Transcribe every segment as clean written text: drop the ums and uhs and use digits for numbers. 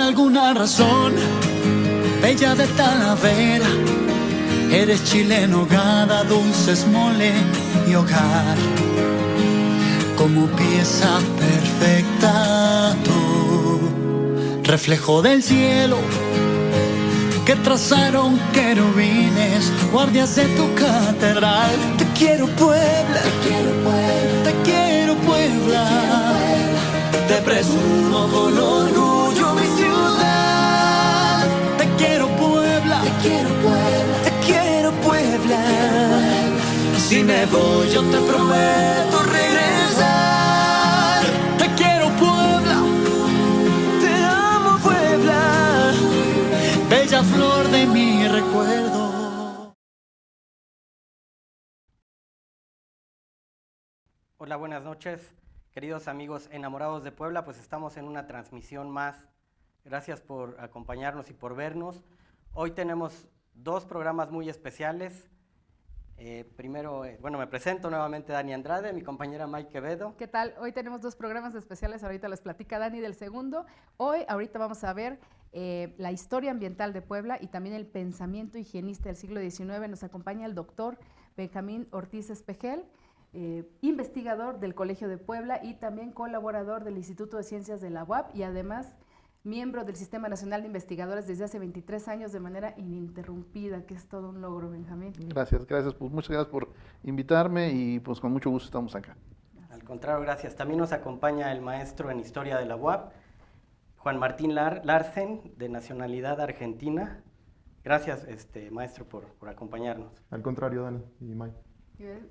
alguna razón, bella de Talavera, eres chileno, gada, dulces, mole y hogar. Como pieza perfecta tú, reflejo del cielo que trazaron querubines, guardias de tu catedral. Te quiero Puebla, te quiero Puebla, te quiero Puebla, te presumo con orgullo mi ciudad. Te quiero Puebla, te quiero Puebla, te quiero Puebla. Si me voy yo te prometo regresar. Te quiero Puebla, te amo Puebla, bella flor de mi recuerdo. Hola, buenas noches, queridos amigos enamorados de Puebla. Pues estamos en una transmisión más. Gracias por acompañarnos y por vernos. Hoy tenemos dos programas muy especiales. Primero, me presento nuevamente, Dani Andrade, mi compañera Mike Quevedo. ¿Qué tal? Hoy tenemos dos programas especiales, ahorita les platica Dani del segundo. Ahorita vamos a ver la historia ambiental de Puebla y también el pensamiento higienista del siglo XIX. Nos acompaña el doctor Benjamín Ortiz Espejel, investigador del Colegio de Puebla y también colaborador del Instituto de Ciencias de la UAP y además miembro del Sistema Nacional de Investigadores desde hace 23 años de manera ininterrumpida, que es todo un logro, Benjamín. Gracias, pues muchas gracias por invitarme y pues con mucho gusto estamos acá. Al contrario, gracias. También nos acompaña el maestro en Historia de la UAP, Juan Martín Larsen, de nacionalidad argentina. Gracias, maestro, por acompañarnos. Al contrario, Dani y Mike.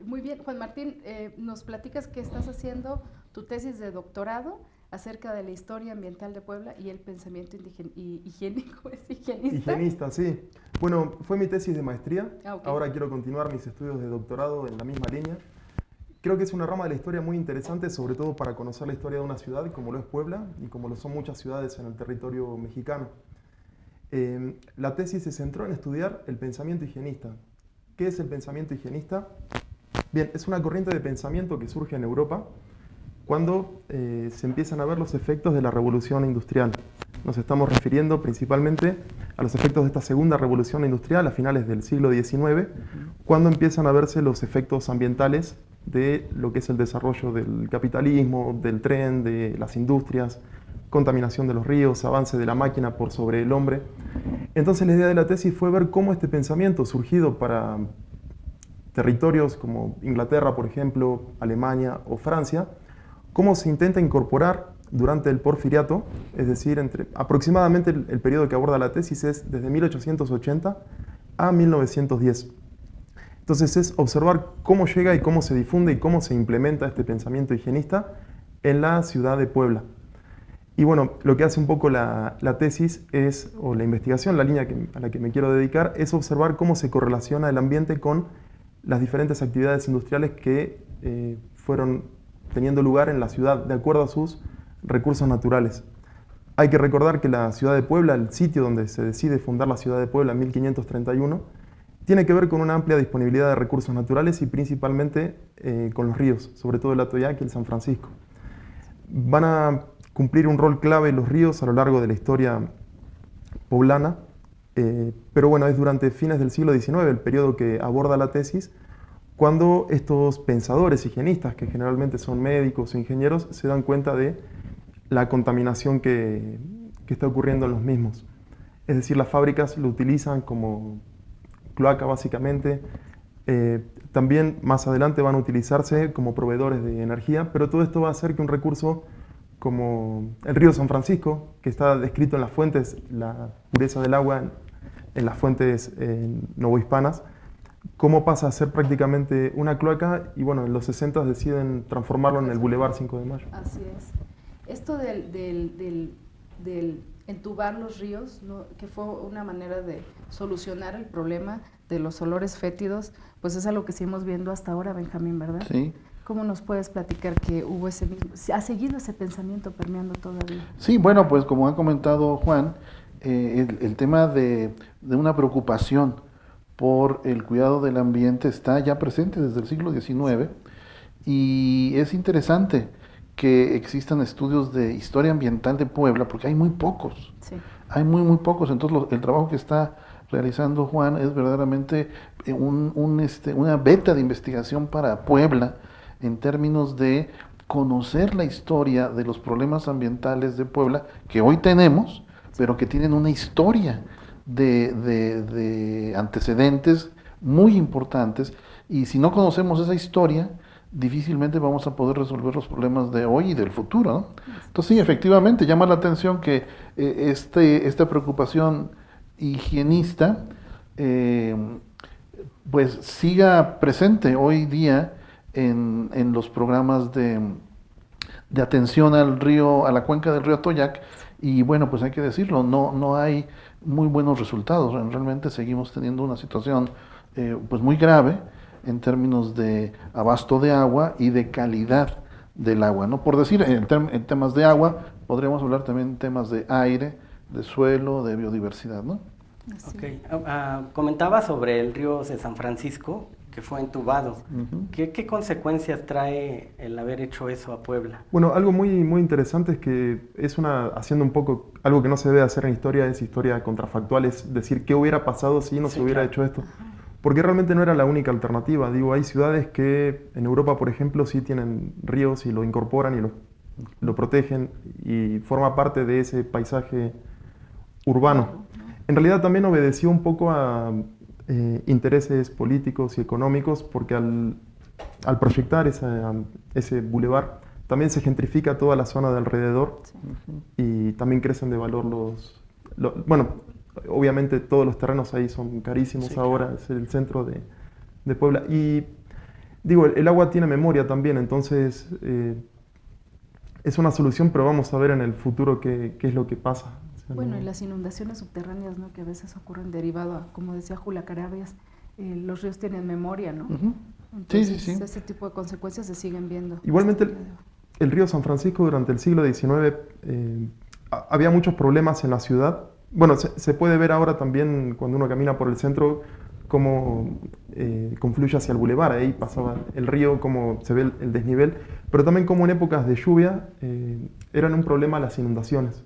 Muy bien, Juan Martín, nos platicas que estás haciendo tu tesis de doctorado acerca de la historia ambiental de Puebla y el pensamiento higiénico, ¿es higienista? Higienista, sí. Bueno, fue mi tesis de maestría. Okay. Ahora quiero continuar mis estudios de doctorado en la misma línea. Creo que es una rama de la historia muy interesante, sobre todo para conocer la historia de una ciudad como lo es Puebla y como lo son muchas ciudades en el territorio mexicano. La tesis se centró en estudiar el pensamiento higienista. ¿Qué es el pensamiento higienista? Bien, es una corriente de pensamiento que surge en Europa cuando se empiezan a ver los efectos de la revolución industrial. Nos estamos refiriendo principalmente a los efectos de esta segunda revolución industrial a finales del siglo XIX, cuando empiezan a verse los efectos ambientales de lo que es el desarrollo del capitalismo, del tren, de las industrias, contaminación de los ríos, avance de la máquina por sobre el hombre. Entonces la idea de la tesis fue ver cómo este pensamiento surgido para territorios como Inglaterra, por ejemplo, Alemania o Francia, cómo se intenta incorporar durante el Porfiriato, es decir, aproximadamente el periodo que aborda la tesis es desde 1880 a 1910. Entonces es observar cómo llega y cómo se difunde y cómo se implementa este pensamiento higienista en la ciudad de Puebla. Y bueno, lo que hace un poco la tesis es, o la investigación, la línea a la que me quiero dedicar, es observar cómo se correlaciona el ambiente con las diferentes actividades industriales que fueron teniendo lugar en la ciudad de acuerdo a sus recursos naturales. Hay que recordar que la ciudad de Puebla, el sitio donde se decide fundar la ciudad de Puebla en 1531, tiene que ver con una amplia disponibilidad de recursos naturales y principalmente con los ríos, sobre todo el Atoyac y el San Francisco. Van a cumplir un rol clave los ríos a lo largo de la historia poblana, pero bueno, es durante fines del siglo XIX, el periodo que aborda la tesis, cuando estos pensadores higienistas, que generalmente son médicos o ingenieros, se dan cuenta de la contaminación que está ocurriendo en los mismos. Es decir, las fábricas lo utilizan como cloaca básicamente. También más adelante van a utilizarse como proveedores de energía, pero todo esto va a hacer que un recurso como el río San Francisco, que está descrito en las fuentes, la pureza del agua en las fuentes novohispanas, cómo pasa a ser prácticamente una cloaca y bueno, en los 60 deciden transformarlo en el Boulevard 5 de Mayo. Así es. Esto del entubar los ríos, ¿no?, que fue una manera de solucionar el problema de los olores fétidos, pues es algo que seguimos viendo hasta ahora, Benjamín, ¿verdad? Sí. ¿Cómo nos puedes platicar que hubo ese mismo, ha seguido ese pensamiento permeando todavía? Sí, bueno, pues como ha comentado Juan, el tema de una preocupación por el cuidado del ambiente está ya presente desde el siglo XIX y es interesante que existan estudios de historia ambiental de Puebla, porque hay muy pocos. Sí. Hay muy pocos, entonces el trabajo que está realizando Juan es verdaderamente una beta de investigación para Puebla en términos de conocer la historia de los problemas ambientales de Puebla que hoy tenemos, pero que tienen una historia de antecedentes muy importantes, y si no conocemos esa historia, difícilmente vamos a poder resolver los problemas de hoy y del futuro, ¿no? Entonces sí, efectivamente, llama la atención que esta preocupación higienista pues siga presente hoy día en los programas de atención al río, a la cuenca del río Atoyac, y bueno, pues hay que decirlo, no hay muy buenos resultados. Realmente seguimos teniendo una situación pues muy grave en términos de abasto de agua y de calidad del agua, ¿no? Por decir, en temas de agua, podríamos hablar también en temas de aire, de suelo, de biodiversidad, ¿no? Okay. Comentaba sobre el río de San Francisco, que fue entubado. ¿Qué consecuencias trae el haber hecho eso a Puebla? Bueno, algo muy interesante es que haciendo un poco, algo que no se debe hacer en historia, es historia contrafactual, es decir, ¿qué hubiera pasado si no se hubiera hecho esto? Porque realmente no era la única alternativa. Digo, hay ciudades que en Europa, por ejemplo, sí tienen ríos y lo incorporan y lo protegen y forma parte de ese paisaje urbano. En realidad también obedeció un poco a intereses políticos y económicos, porque al proyectar ese bulevar también se gentrifica toda la zona de alrededor y también crecen de valor bueno, obviamente todos los terrenos ahí son carísimos ahora, es el centro de Puebla. Y digo, el agua tiene memoria también, entonces es una solución, pero vamos a ver en el futuro qué es lo que pasa. Bueno, y las inundaciones subterráneas, ¿no?, que a veces ocurren derivado a, como decía Julia Carabias, los ríos tienen memoria, ¿no? Entonces, sí. ese tipo de consecuencias se siguen viendo. Igualmente, el río San Francisco durante el siglo XIX había muchos problemas en la ciudad. Bueno, se puede ver ahora también cuando uno camina por el centro cómo confluye hacia el bulevar. Ahí pasaba el río, cómo se ve el desnivel, pero también como en épocas de lluvia eran un problema las inundaciones.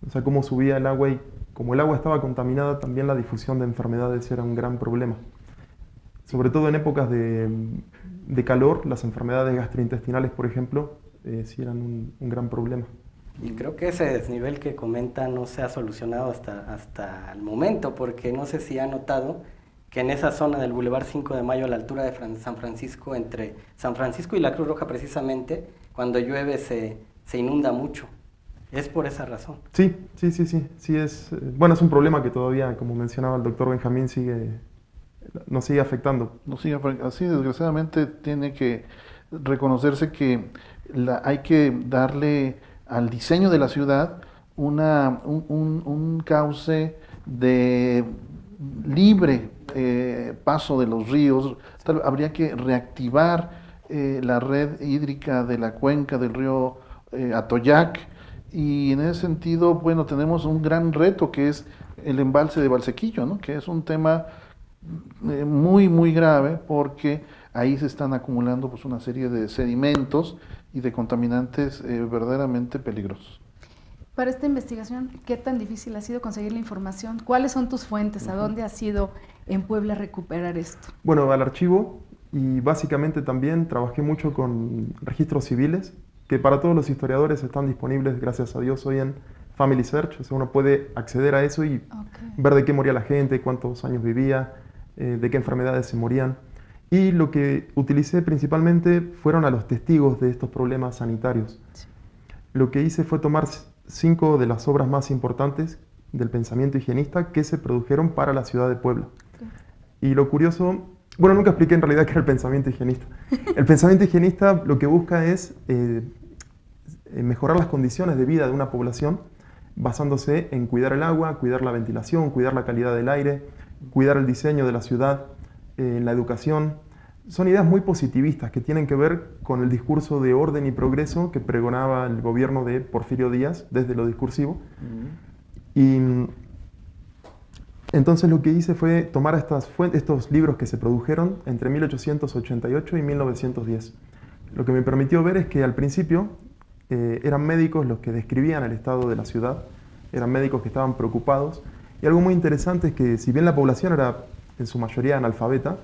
O sea, cómo subía el agua, y como el agua estaba contaminada, también la difusión de enfermedades era un gran problema. Sobre todo en épocas de calor, las enfermedades gastrointestinales, por ejemplo, sí eran un gran problema. Y creo que ese desnivel que comenta no se ha solucionado hasta el momento, porque no sé si ha notado que en esa zona del Boulevard 5 de Mayo, a la altura de San Francisco, entre San Francisco y la Cruz Roja precisamente, cuando llueve se inunda mucho. Es por esa razón. Sí, bueno, es un problema que todavía, como mencionaba el doctor Benjamín, nos sigue afectando. Así, desgraciadamente, tiene que reconocerse que hay que darle al diseño de la ciudad un cauce de libre paso de los ríos. Habría que reactivar la red hídrica de la cuenca del río Atoyac, y en ese sentido, bueno, tenemos un gran reto que es el embalse de Valsequillo, ¿no?, que es un tema muy grave, porque ahí se están acumulando pues una serie de sedimentos y de contaminantes verdaderamente peligrosos. Para esta investigación, ¿qué tan difícil ha sido conseguir la información? ¿Cuáles son tus fuentes? ¿A dónde has ido en Puebla a recuperar esto? Bueno, al archivo, y básicamente también trabajé mucho con registros civiles, que para todos los historiadores están disponibles, gracias a Dios, hoy en Family Search. O sea, uno puede acceder a eso y ver de qué moría la gente, cuántos años vivía, de qué enfermedades se morían. Y lo que utilicé principalmente fueron a los testigos de estos problemas sanitarios. Sí. Lo que hice fue tomar 5 de las obras más importantes del pensamiento higienista que se produjeron para la ciudad de Puebla. Y lo curioso, bueno, nunca expliqué en realidad qué era el pensamiento higienista. El pensamiento higienista lo que busca es mejorar las condiciones de vida de una población, basándose en cuidar el agua, cuidar la ventilación, cuidar la calidad del aire, cuidar el diseño de la ciudad, la educación. Son ideas muy positivistas que tienen que ver con el discurso de orden y progreso que pregonaba el gobierno de Porfirio Díaz desde lo discursivo. Y entonces lo que hice fue tomar estos libros que se produjeron entre 1888 y 1910. Lo que me permitió ver es que al principio eran médicos los que describían el estado de la ciudad, eran médicos que estaban preocupados. Y algo muy interesante es que si bien la población era en su mayoría analfabeta,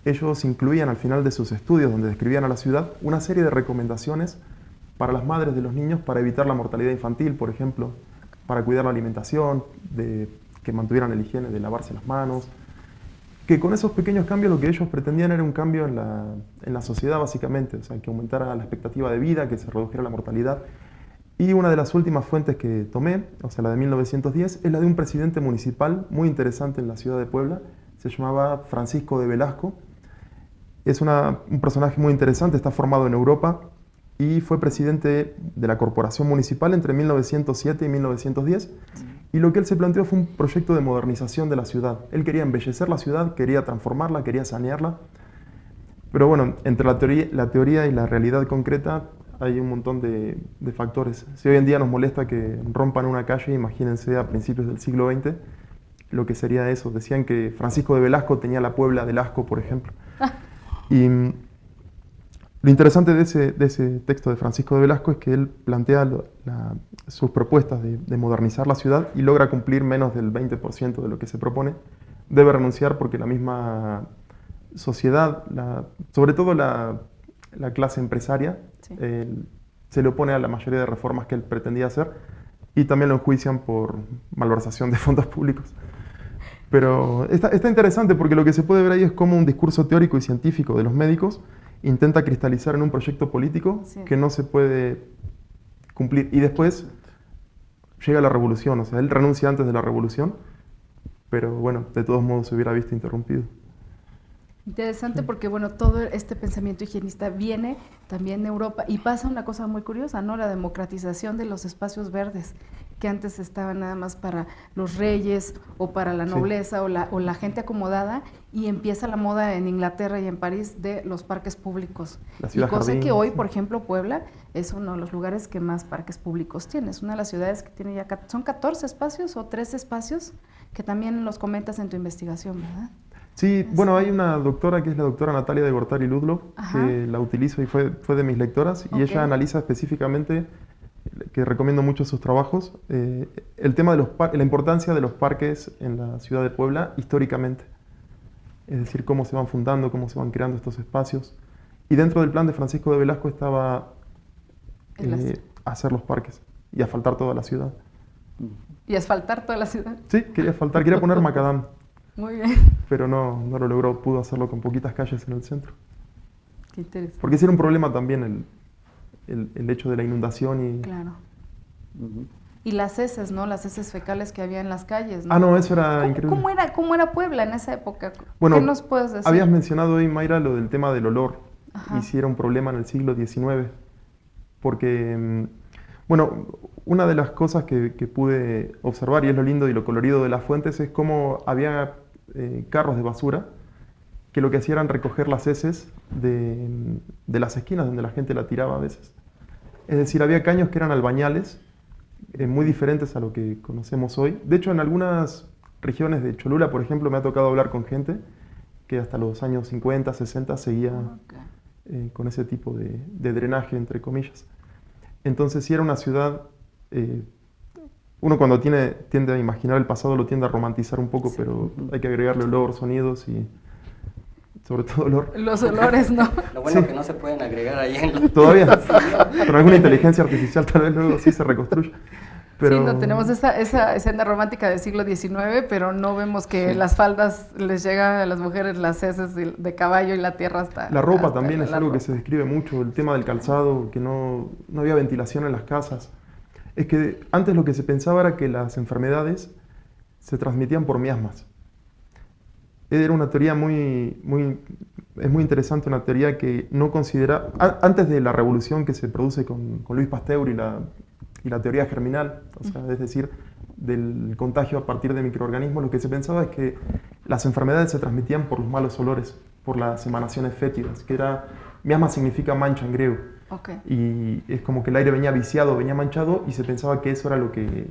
ellos incluían al final de sus estudios, donde describían a la ciudad, una serie de recomendaciones para las madres de los niños para evitar la mortalidad infantil, por ejemplo, para cuidar la alimentación, de que mantuvieran la higiene de lavarse las manos, que con esos pequeños cambios lo que ellos pretendían era un cambio en la sociedad básicamente, o sea, que aumentara la expectativa de vida, que se redujera la mortalidad. Y una de las últimas fuentes que tomé, o sea, la de 1910, es la de un presidente municipal muy interesante en la ciudad de Puebla, se llamaba Francisco de Velasco. Es un personaje muy interesante, está formado en Europa y fue presidente de la corporación municipal entre 1907 y 1910. Y lo que él se planteó fue un proyecto de modernización de la ciudad. Él quería embellecer la ciudad, quería transformarla, quería sanearla. Pero bueno, entre la teoría y la realidad concreta hay un montón de factores. Si hoy en día nos molesta que rompan una calle, imagínense a principios del siglo XX lo que sería eso. Decían que Francisco de Velasco tenía la Puebla del asco, por ejemplo. Y lo interesante de ese texto de Francisco de Velasco es que él plantea sus propuestas de modernizar la ciudad y logra cumplir menos del 20% de lo que se propone. Debe renunciar porque la misma sociedad, sobre todo la clase empresaria, Sí. Se le opone a la mayoría de reformas que él pretendía hacer y también lo enjuician por malversación de fondos públicos. Pero está interesante porque lo que se puede ver ahí es cómo un discurso teórico y científico de los médicos intenta cristalizar en un proyecto político Sí. que no se puede cumplir. Y después llega la revolución, o sea, él renuncia antes de la revolución, pero bueno, de todos modos se hubiera visto interrumpido. Interesante porque, bueno, todo este pensamiento higienista viene también de Europa y pasa una cosa muy curiosa, ¿no? La democratización de los espacios verdes, que antes estaban nada más para los reyes o para la nobleza o la gente acomodada, y empieza la moda en Inglaterra y en París de los parques públicos. La Y ciudad cosa jardín, que hoy, sí. por ejemplo, Puebla es uno de los lugares que más parques públicos tiene. Es una de las ciudades que tiene ya, son 14 espacios o 13 espacios, que también los comentas en tu investigación, ¿verdad? Sí, bueno, hay una doctora que es la doctora Natalia de Gortari Ludlow, Ajá. que la utilizo y fue de mis lectoras, y Ok. ella analiza específicamente, que recomiendo mucho sus trabajos, el tema de la importancia de los parques en la ciudad de Puebla históricamente. Es decir, cómo se van fundando, cómo se van creando estos espacios. Y dentro del plan de Francisco de Velasco estaba hacer los parques y asfaltar toda la ciudad. Y asfaltar toda la ciudad. Sí, quería asfaltar, quería poner macadam, Muy bien. pero no lo logró, pudo hacerlo con poquitas calles en el centro. Qué interesante. Porque sí era un problema también el hecho de la inundación y... Claro. Y las heces, ¿no? Las heces fecales que había en las calles, ¿no? Ah, no, eso era increíble. ¿Cómo era Puebla en esa época? Bueno, ¿Qué nos puedes decir? habías mencionado hoy, Mayra, lo del tema del olor. Ajá. Y sí era un problema en el siglo XIX. Porque, bueno, una de las cosas que pude observar, y es lo lindo y lo colorido de las fuentes, es cómo había carros de basura que lo que hacían era recoger las heces de las esquinas donde la gente la tiraba a veces. Es decir, había caños que eran albañales, muy diferentes a lo que conocemos hoy. De hecho, en algunas regiones de Cholula, por ejemplo, me ha tocado hablar con gente que hasta los años 50, 60 seguía con ese tipo de drenaje, entre comillas. Entonces, sí era una ciudad... uno cuando tiende a imaginar el pasado lo tiende a romantizar un poco, pero hay que agregarle olor, sonidos y sobre todo olor. Los olores, ¿no? Lo bueno Sí. que no se pueden agregar ahí en los... Todavía, con alguna inteligencia artificial tal vez luego sí se reconstruye. Pero... Sí, no tenemos esa escena romántica del siglo XIX, pero no vemos que las faldas les llega a las mujeres las heces de caballo y la tierra hasta... La ropa hasta también es la algo que ropa. se describe mucho, el tema del calzado, que no había ventilación en las casas. Es que antes lo que se pensaba era que las enfermedades se transmitían por miasmas. Era una teoría es muy interesante, una teoría que no considera... Antes de la revolución que se produce con Louis Pasteur y la teoría germinal, o sea, es decir, del contagio a partir de microorganismos, lo que se pensaba es que las enfermedades se transmitían por los malos olores, por las emanaciones fétidas, que era... Miasma significa mancha en griego. Okay. Y es como que el aire venía viciado, venía manchado, y se pensaba que eso era lo que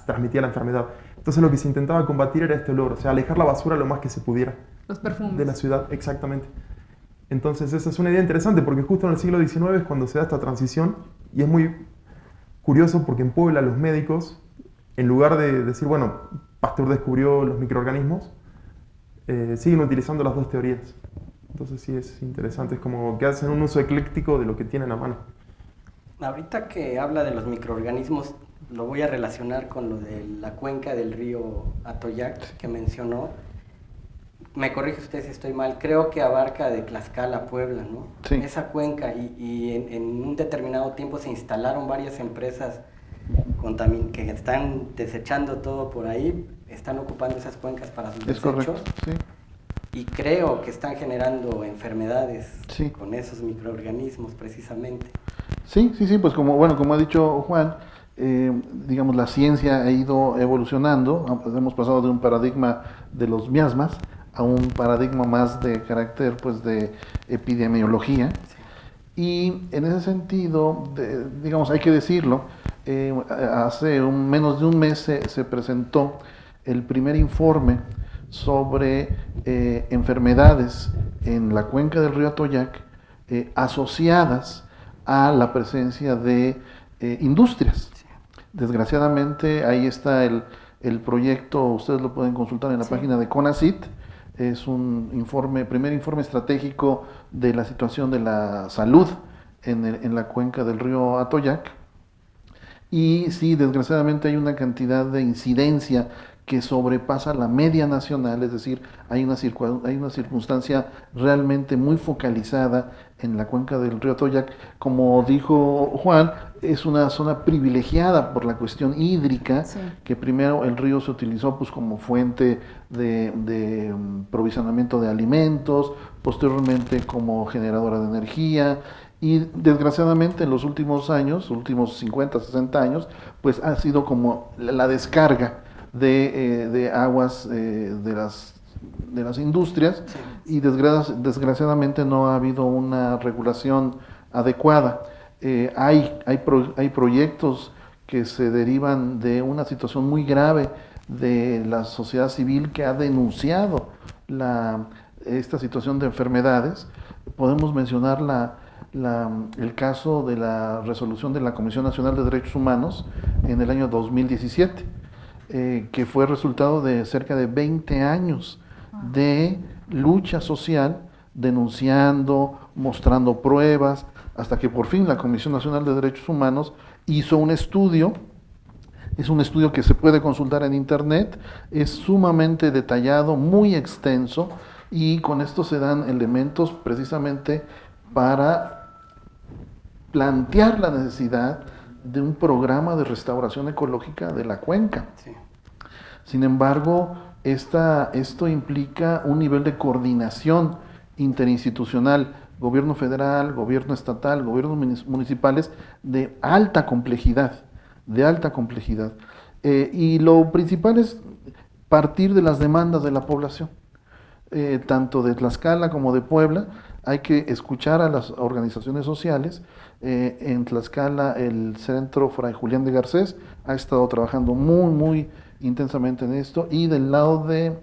transmitía la enfermedad. Entonces lo que se intentaba combatir era este olor, o sea, alejar la basura lo más que se pudiera. Los perfumes. De la ciudad, exactamente. Entonces esa es una idea interesante porque justo en el siglo XIX es cuando se da esta transición y es muy curioso porque en Puebla los médicos, en lugar de decir, bueno, Pasteur descubrió los microorganismos, siguen utilizando las dos teorías. Entonces sí es interesante, es como que hacen un uso ecléctico de lo que tienen a mano. Ahorita que habla de los microorganismos, lo voy a relacionar con lo de la cuenca del río Atoyac que mencionó. Me corrige usted si estoy mal, creo que abarca de Tlaxcala a Puebla, ¿no? Sí. Esa cuenca, y en un determinado tiempo se instalaron varias empresas que están desechando todo por ahí, están ocupando esas cuencas para sus Es desechos. correcto, sí. Y creo que están generando enfermedades Sí. con esos microorganismos precisamente. Sí, pues como ha dicho Juan, digamos, la ciencia ha ido evolucionando, hemos pasado de un paradigma de los miasmas a un paradigma más de carácter, pues, de epidemiología. Sí. Y en ese sentido, digamos, hay que decirlo, hace menos de un mes se presentó el primer informe sobre enfermedades en la cuenca del río Atoyac asociadas a la presencia de industrias. Desgraciadamente, ahí está el proyecto, ustedes lo pueden consultar en la página de CONACYT. Es un primer informe estratégico de la situación de la salud en la cuenca del río Atoyac. Y sí, desgraciadamente hay una cantidad de incidencia que sobrepasa la media nacional, es decir, hay una circunstancia realmente muy focalizada en la cuenca del río Atoyac. Como dijo Juan, es una zona privilegiada por la cuestión hídrica, Sí. que primero el río se utilizó pues como fuente de provisionamiento de alimentos, posteriormente como generadora de energía, y desgraciadamente en los últimos años, últimos 50, 60 años, pues ha sido como la descarga de aguas de las industrias, y desgraciadamente no ha habido una regulación adecuada. Hay proyectos que se derivan de una situación muy grave de la sociedad civil que ha denunciado esta situación de enfermedades. Podemos mencionar el caso de la resolución de la Comisión Nacional de Derechos Humanos en el año 2017, que fue resultado de cerca de 20 años de lucha social, denunciando, mostrando pruebas, hasta que por fin la Comisión Nacional de Derechos Humanos hizo un estudio. Es un estudio que se puede consultar en internet, es sumamente detallado, muy extenso, y con esto se dan elementos precisamente para plantear la necesidad de un programa de restauración ecológica de la cuenca. Sí. Sin embargo, esto implica un nivel de coordinación interinstitucional, gobierno federal, gobierno estatal, gobiernos municipales, de alta complejidad. Y lo principal es partir de las demandas de la población, tanto de Tlaxcala como de Puebla. Hay que escuchar a las organizaciones sociales. En Tlaxcala, el Centro Fray Julián de Garcés ha estado trabajando muy intensamente en esto, y del lado de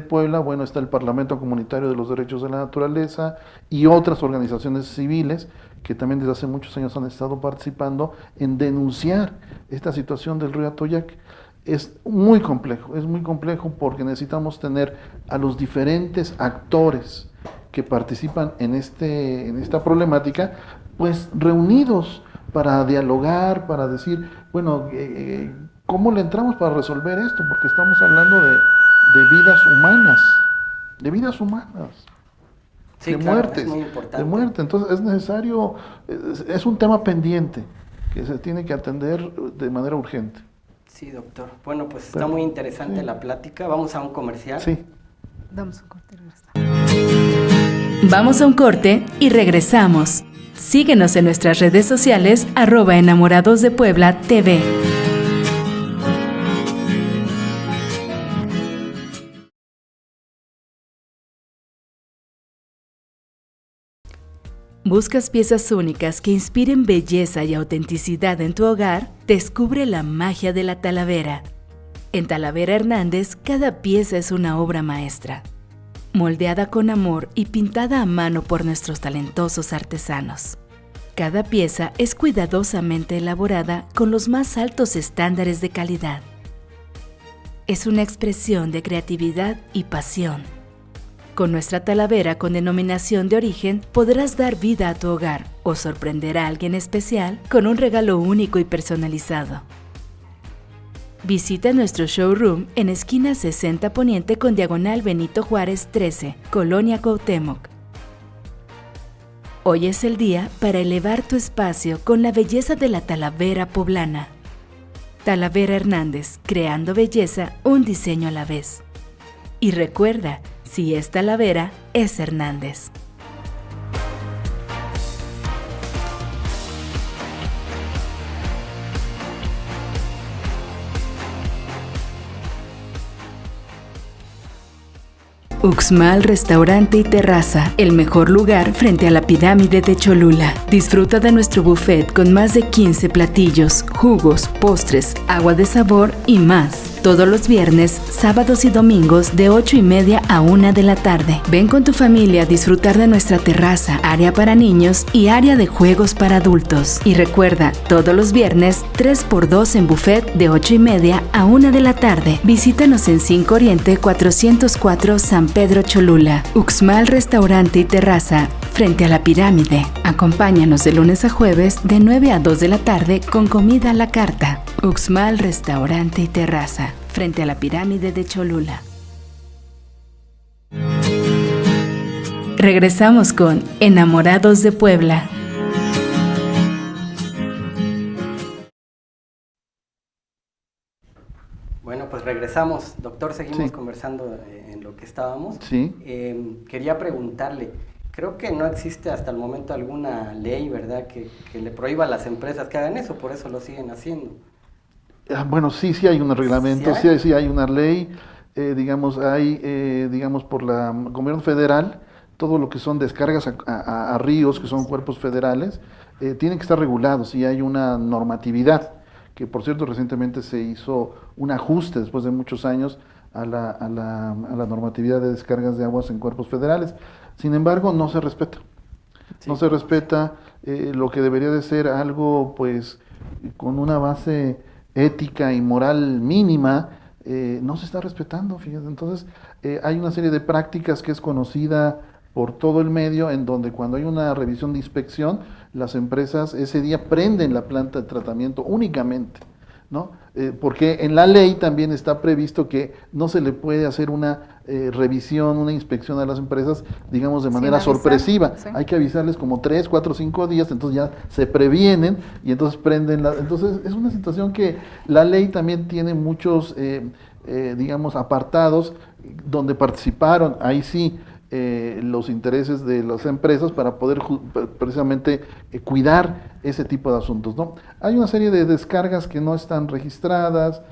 Puebla, bueno, está el Parlamento Comunitario de los Derechos de la Naturaleza y otras organizaciones civiles que también desde hace muchos años han estado participando en denunciar esta situación del río Atoyac. Es muy complejo porque necesitamos tener a los diferentes actores que participan en esta problemática, pues reunidos para dialogar, para decir, bueno, ¿cómo le entramos para resolver esto? Porque estamos hablando de vidas humanas, Sí, de claro, muertes, es muy importante. de muerte. Entonces es necesario, es un tema pendiente que se tiene que atender de manera urgente. Sí, doctor. Bueno, pues está muy interesante la plática. Vamos a un comercial. Sí. Damos un corte y regresamos. Vamos a un corte y regresamos. Síguenos en nuestras redes sociales @enamoradosdepuebla.tv. ¿Buscas piezas únicas que inspiren belleza y autenticidad en tu hogar? Descubre la magia de la Talavera. En Talavera Hernández, cada pieza es una obra maestra, moldeada con amor y pintada a mano por nuestros talentosos artesanos. Cada pieza es cuidadosamente elaborada con los más altos estándares de calidad. Es una expresión de creatividad y pasión. Con nuestra talavera con denominación de origen podrás dar vida a tu hogar o sorprender a alguien especial con un regalo único y personalizado. Visita nuestro showroom en esquina 60 Poniente con diagonal Benito Juárez 13, Colonia Cuauhtémoc. Hoy es el día para elevar tu espacio con la belleza de la talavera poblana. Talavera Hernández, creando belleza, un diseño a la vez. Y recuerda, si es talavera, es Hernández. Uxmal Restaurante y Terraza, el mejor lugar frente a la pirámide de Cholula. Disfruta de nuestro buffet con más de 15 platillos, jugos, postres, agua de sabor y más. Todos los viernes, sábados y domingos de 8:30 a 1 de la tarde. Ven con tu familia a disfrutar de nuestra terraza, área para niños y área de juegos para adultos. Y recuerda, todos los viernes, 3x2 en buffet de 8:30 a 1 de la tarde. Visítanos en 5 Oriente 404 San Pedro Cholula. Uxmal Restaurante y Terraza, frente a la pirámide. Acompáñanos de lunes a jueves de 9 a 2 de la tarde con comida a la carta. Uxmal Restaurante y Terraza, frente a la pirámide de Cholula. Regresamos con Enamorados de Puebla. Bueno, pues regresamos. Doctor, seguimos Sí. conversando en lo que estábamos. Sí. Quería preguntarle, creo que no existe hasta el momento alguna ley, ¿verdad?, que le prohíba a las empresas que hagan eso, por eso lo siguen haciendo. Bueno, sí hay un reglamento, ¿Sí hay? sí hay una ley, digamos, por la gobierno federal, todo lo que son descargas a ríos, que son cuerpos federales, tienen que estar regulados y hay una normatividad, que por cierto recientemente se hizo un ajuste después de muchos años a la normatividad de descargas de aguas en cuerpos federales. Sin embargo, no se respeta. Sí. No se respeta lo que debería de ser algo, pues, con una base ética y moral mínima, no se está respetando, fíjate. Entonces, hay una serie de prácticas que es conocida por todo el medio, en donde cuando hay una revisión de inspección, las empresas ese día prenden la planta de tratamiento únicamente, ¿no? Porque en la ley también está previsto que no se le puede hacer una revisión, una inspección a las empresas, digamos, de manera avisar, sorpresiva. sí. Hay que avisarles como 3, 4, 5 días, entonces ya se previenen y entonces prenden la... Entonces es una situación que la ley también tiene muchos, digamos, apartados donde participaron, ahí sí, los intereses de las empresas para poder precisamente cuidar ese tipo de asuntos, ¿no? Hay una serie de descargas que no están registradas,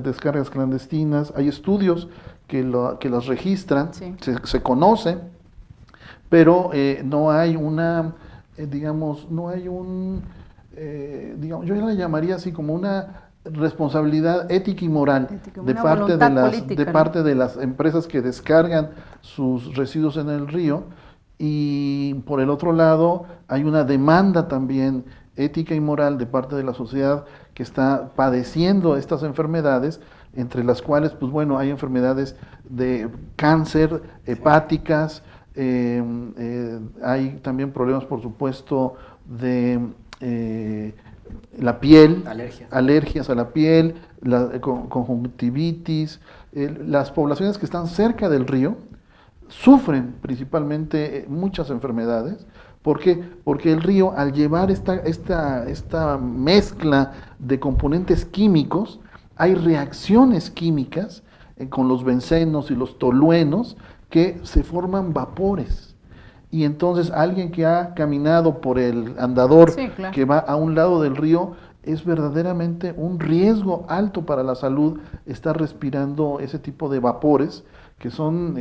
descargas clandestinas, hay estudios que las registran, Sí. se conoce, pero no hay una, digamos, no hay un, digamos, yo la llamaría así como una responsabilidad ética y moral Ética, de una parte voluntad de las política, ¿no? parte de las empresas que descargan sus residuos en el río, y por el otro lado hay una demanda también ética y moral de parte de la sociedad que está padeciendo estas enfermedades, entre las cuales, pues bueno, hay enfermedades de cáncer, hepáticas, hay también problemas, por supuesto, de la piel, alergias a la piel, conjuntivitis. Las poblaciones que están cerca del río sufren principalmente muchas enfermedades. ¿Por qué? Porque el río, al llevar esta mezcla de componentes químicos, hay reacciones químicas con los bencenos y los toluenos que se forman vapores. Y entonces alguien que ha caminado por el andador, Sí, claro, que va a un lado del río, es verdaderamente un riesgo alto para la salud estar respirando ese tipo de vapores que son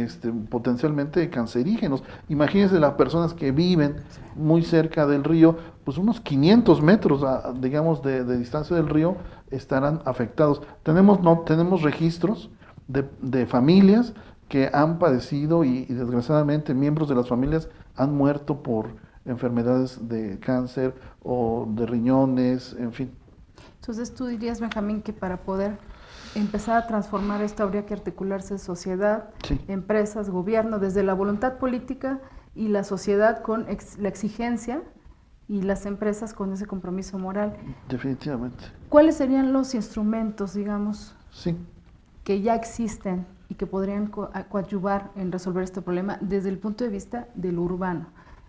potencialmente cancerígenos. Imagínense las personas que viven muy cerca del río, pues unos 500 metros, digamos, de distancia del río, estarán afectados. Tenemos registros de familias que han padecido y desgraciadamente miembros de las familias han muerto por enfermedades de cáncer o de riñones, en fin. Entonces tú dirías, Benjamín, que para poder empezar a transformar esto habría que articularse sociedad, Sí. empresas, gobierno, desde la voluntad política y la sociedad con la exigencia y las empresas con ese compromiso moral. Definitivamente. ¿Cuáles serían los instrumentos, digamos, Sí. que ya existen y que podrían coadyuvar en resolver este problema desde el punto de vista del urbano?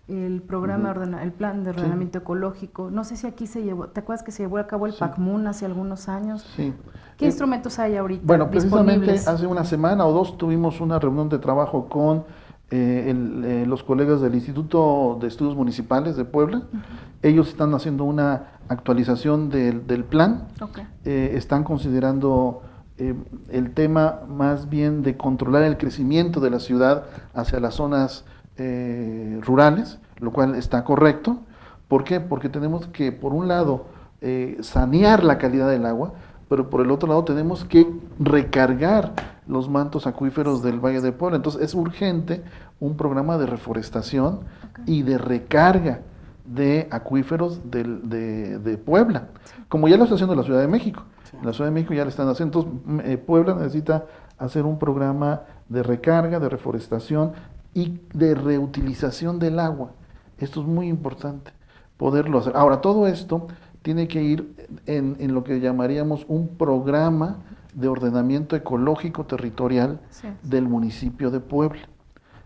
El programa, el plan de ordenamiento ecológico, no sé si aquí se llevó, ¿te acuerdas que se llevó a cabo el PACMUN hace algunos años? Sí. ¿Qué instrumentos hay ahorita Bueno, precisamente disponibles? hace una semana o dos tuvimos una reunión de trabajo con los colegas del Instituto de Estudios Municipales de Puebla. Ellos están haciendo una actualización del plan. Okay. Están considerando el tema más bien de controlar el crecimiento de la ciudad hacia las zonas rurales, lo cual está correcto. ¿Por qué? Porque tenemos que, por un lado, sanear la calidad del agua, pero por el otro lado tenemos que recargar los mantos acuíferos del Valle de Puebla. Entonces es urgente un programa de reforestación y de recarga de acuíferos de Puebla, como ya lo está haciendo la Ciudad de México. La Ciudad de México ya lo están haciendo. Entonces Puebla necesita hacer un programa de recarga, de reforestación y de reutilización del agua. Esto es muy importante, poderlo hacer. Ahora, todo esto tiene que ir en lo que llamaríamos un programa de ordenamiento ecológico territorial del municipio de Puebla.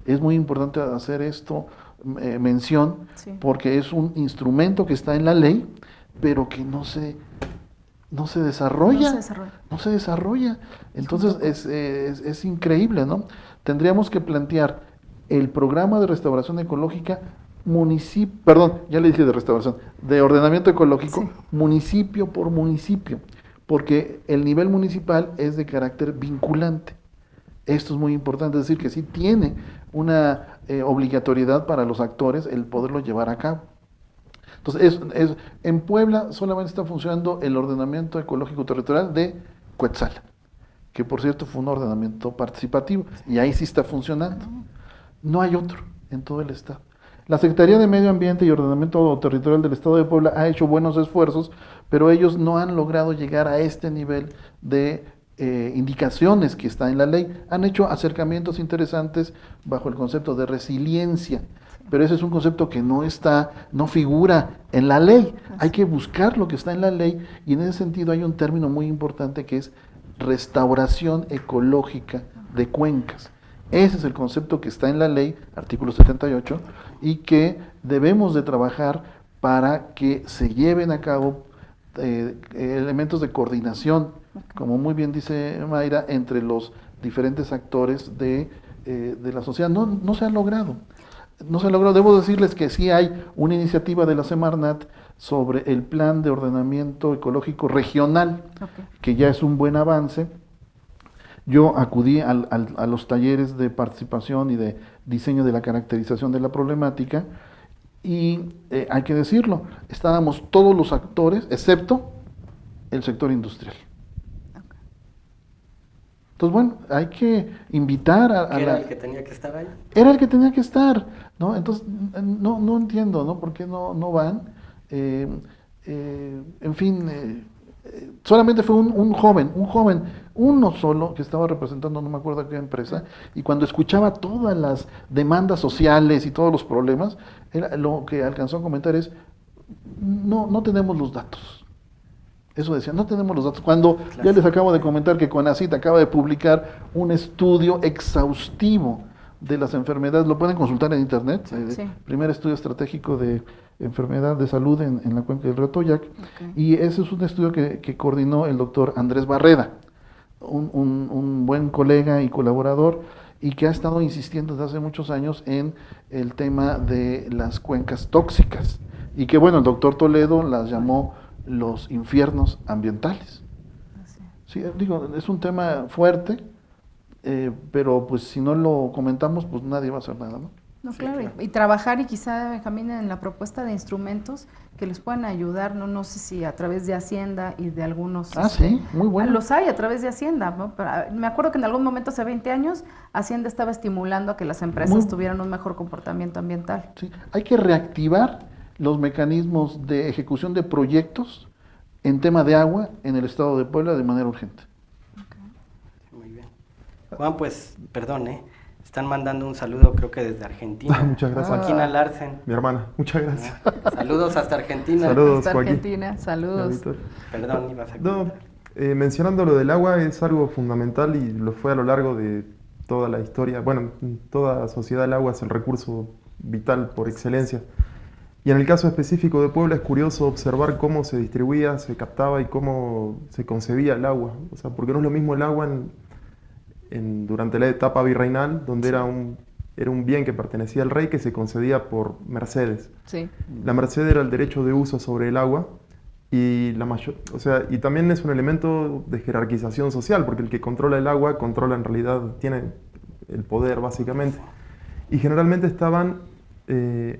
Es muy importante hacer esto, mención, porque es un instrumento que está en la ley, pero que no se desarrolla. No se desarrolla. Entonces es increíble, ¿no? Tendríamos que plantear el programa de restauración ecológica de ordenamiento ecológico, municipio por municipio, porque el nivel municipal es de carácter vinculante. Esto es muy importante, es decir, que sí tiene una obligatoriedad para los actores el poderlo llevar a cabo. Entonces, en Puebla solamente está funcionando el ordenamiento ecológico territorial de Cuetzala, que por cierto fue un ordenamiento participativo, y ahí sí está funcionando. No hay otro en todo el estado. La Secretaría de Medio Ambiente y Ordenamiento Territorial del Estado de Puebla ha hecho buenos esfuerzos, pero ellos no han logrado llegar a este nivel de indicaciones que está en la ley. Han hecho acercamientos interesantes bajo el concepto de resiliencia, pero ese es un concepto que no figura en la ley. Hay que buscar lo que está en la ley, y en ese sentido hay un término muy importante que es restauración ecológica de cuencas. Ese es el concepto que está en la ley, artículo 78, y que debemos de trabajar para que se lleven a cabo elementos de coordinación, como muy bien dice Mayra, entre los diferentes actores de la sociedad. No se ha logrado. No se ha logrado. Debo decirles que sí hay una iniciativa de la Semarnat sobre el plan de ordenamiento ecológico regional, que ya es un buen avance. Yo acudí a los talleres de participación y de diseño de la caracterización de la problemática, y hay que decirlo, estábamos todos los actores, excepto el sector industrial. Entonces, bueno, hay que invitar ¿Era el que tenía que estar ahí? Era el que tenía que estar, ¿no? Entonces, no entiendo, ¿no? ¿Por qué no van? En fin, solamente fue un joven, uno solo, que estaba representando, no me acuerdo qué empresa, y cuando escuchaba todas las demandas sociales y todos los problemas, lo que alcanzó a comentar es, no tenemos los datos. Eso decía, no tenemos los datos. Cuando ya les acabo de comentar que CONACYT acaba de publicar un estudio exhaustivo de las enfermedades, lo pueden consultar en internet, primer estudio estratégico de enfermedad de salud en la cuenca del río Toyac, y ese es un estudio que coordinó el doctor Andrés Barreda, un buen colega y colaborador, y que ha estado insistiendo desde hace muchos años en el tema de las cuencas tóxicas, y que bueno, el doctor Toledo las llamó los infiernos ambientales. Sí, digo, es un tema fuerte, pero pues si no lo comentamos, pues nadie va a hacer nada, ¿no? No, Sí, claro, claro. y trabajar y quizá, Benjamín, en la propuesta de instrumentos que les puedan ayudar, no sé si a través de Hacienda y de algunos... Sí, muy bueno. Los hay a través de Hacienda, ¿no? Me acuerdo que en algún momento hace 20 años Hacienda estaba estimulando a que las empresas tuvieran un mejor comportamiento ambiental. Sí, hay que reactivar los mecanismos de ejecución de proyectos en tema de agua en el estado de Puebla de manera urgente. Muy bien. Juan, pues, perdón, están mandando un saludo, creo que desde Argentina. Muchas gracias. Joaquín Alarcen. Mi hermana, muchas gracias. Saludos hasta Argentina. Saludos. Hasta Joaquín. Argentina, La saludos. Victoria. Perdón, ibas a No, comentar. mencionando lo del agua es algo fundamental y lo fue a lo largo de toda la historia. Bueno, en toda sociedad el agua es el recurso vital por excelencia. Y en el caso específico de Puebla es curioso observar cómo se distribuía, se captaba y cómo se concebía el agua. O sea, porque no es lo mismo el agua durante la etapa virreinal, donde era un bien que pertenecía al rey que se concedía por mercedes. Sí. La merced era el derecho de uso sobre el agua y y también es un elemento de jerarquización social, porque el que controla el agua controla en realidad, tiene el poder básicamente. Y generalmente estaban se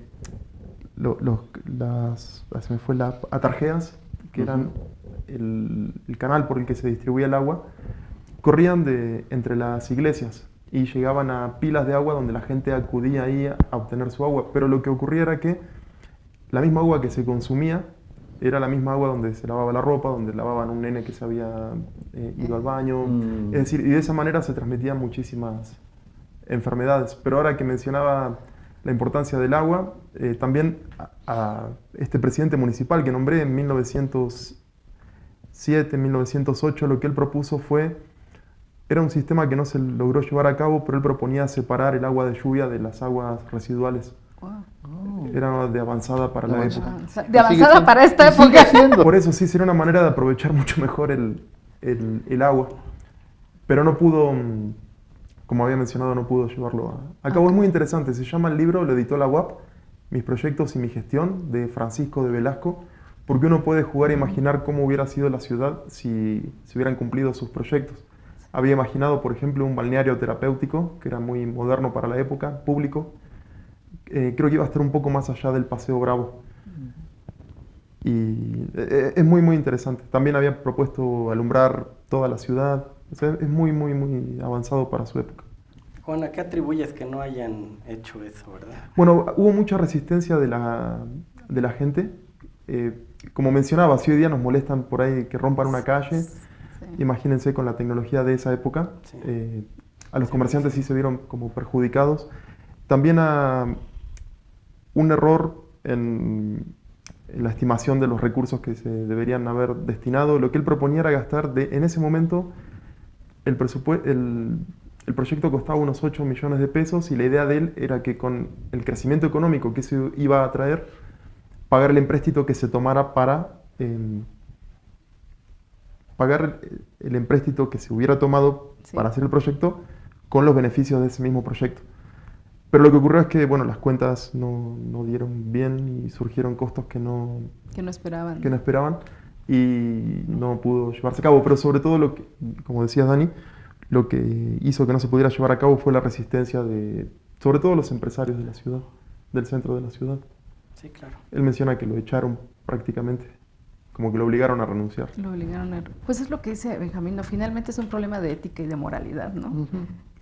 me fue la atarjeas, que eran el canal por el que se distribuía el agua, corrían entre las iglesias y llegaban a pilas de agua donde la gente acudía ahí a obtener su agua. Pero lo que ocurría era que la misma agua que se consumía era la misma agua donde se lavaba la ropa, donde lavaban un nene que se había ido al baño. Es decir, y de esa manera se transmitían muchísimas enfermedades. Pero ahora que mencionaba la importancia del agua, también a este presidente municipal que nombré en 1907, 1908, lo que él propuso era un sistema que no se logró llevar a cabo, pero él proponía separar el agua de lluvia de las aguas residuales. Wow. Era de avanzada para la época. De avanzada para esta época. Por eso sí, sería una manera de aprovechar mucho mejor el agua. Pero no pudo, como había mencionado, no pudo llevarlo a cabo. Es muy interesante, se llama el libro, lo editó la UAP, Mis proyectos y mi gestión, de Francisco de Velasco, porque uno puede jugar e imaginar cómo hubiera sido la ciudad si se hubieran cumplido sus proyectos. Había imaginado, por ejemplo, un balneario terapéutico, que era muy moderno para la época, público. Creo que iba a estar un poco más allá del Paseo Bravo. Y es muy, muy interesante. También había propuesto alumbrar toda la ciudad. O sea, es muy, muy, muy avanzado para su época. Juan, ¿a qué atribuyes que no hayan hecho eso, verdad? Bueno, hubo mucha resistencia de la gente. Como mencionaba, si hoy día nos molestan por ahí que rompan una calle, imagínense con la tecnología de esa época. Sí. A los comerciantes sí se vieron como perjudicados. También un error en la estimación de los recursos que se deberían haber destinado. Lo que él proponía era gastar, en ese momento, el proyecto costaba unos 8 millones de pesos y la idea de él era que con el crecimiento económico que se iba a traer, pagar el empréstito que se tomara para pagar el empréstito que se hubiera tomado para hacer el proyecto con los beneficios de ese mismo proyecto. Pero lo que ocurrió es que, bueno, las cuentas no dieron bien y surgieron costos que no esperaban. Y no pudo llevarse a cabo. Pero sobre todo, como decías, Dani, lo que hizo que no se pudiera llevar a cabo fue la resistencia de, sobre todo, los empresarios de la ciudad, del centro de la ciudad. Sí, claro. Él menciona que lo echaron prácticamente, como que lo obligaron a renunciar. Pues es lo que dice Benjamín, ¿no? Finalmente es un problema de ética y de moralidad, ¿no?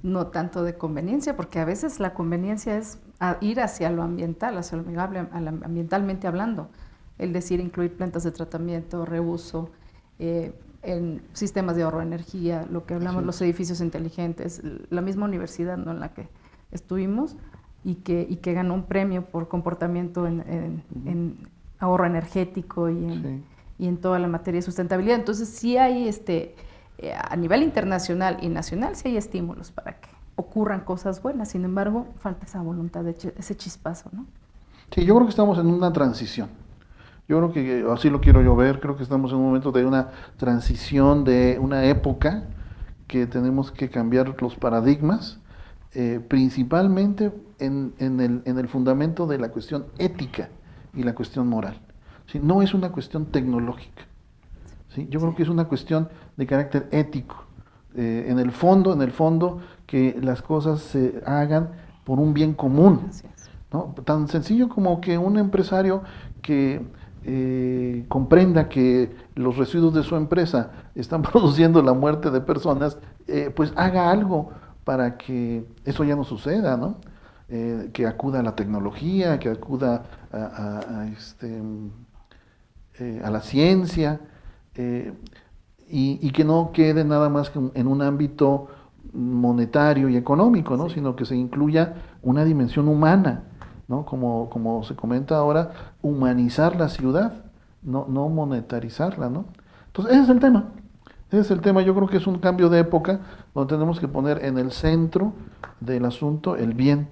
No tanto de conveniencia, porque a veces la conveniencia es ir hacia lo ambiental, hacia lo amigable, ambientalmente hablando. Es decir, incluir plantas de tratamiento, reuso, en sistemas de ahorro de energía, lo que hablamos, los edificios inteligentes, la misma universidad, ¿no?, en la que estuvimos y que ganó un premio por comportamiento en ahorro energético y en toda la materia de sustentabilidad. Entonces sí hay a nivel internacional y nacional sí hay estímulos para que ocurran cosas buenas, sin embargo falta esa voluntad, ese chispazo, ¿no? Sí, yo creo que estamos en una transición. Yo creo que así lo quiero yo ver, creo que estamos en un momento de una transición, de una época que tenemos que cambiar los paradigmas, principalmente en el fundamento de la cuestión ética y la cuestión moral. ¿Sí? No es una cuestión tecnológica. ¿Sí? Yo creo que es una cuestión de carácter ético. En el fondo, que las cosas se hagan por un bien común. Gracias. ¿no? Tan sencillo como que un empresario que comprenda que los residuos de su empresa están produciendo la muerte de personas, pues haga algo para que eso ya no suceda, ¿no? Que acuda a la tecnología, que acuda a la ciencia, y que no quede nada más que en un ámbito monetario y económico, ¿no? Sino que se incluya una dimensión humana, ¿no? Como se comenta ahora, humanizar la ciudad, no monetarizarla, ¿no? Entonces, ese es el tema. Ese es el tema. Yo creo que es un cambio de época donde tenemos que poner en el centro del asunto el bien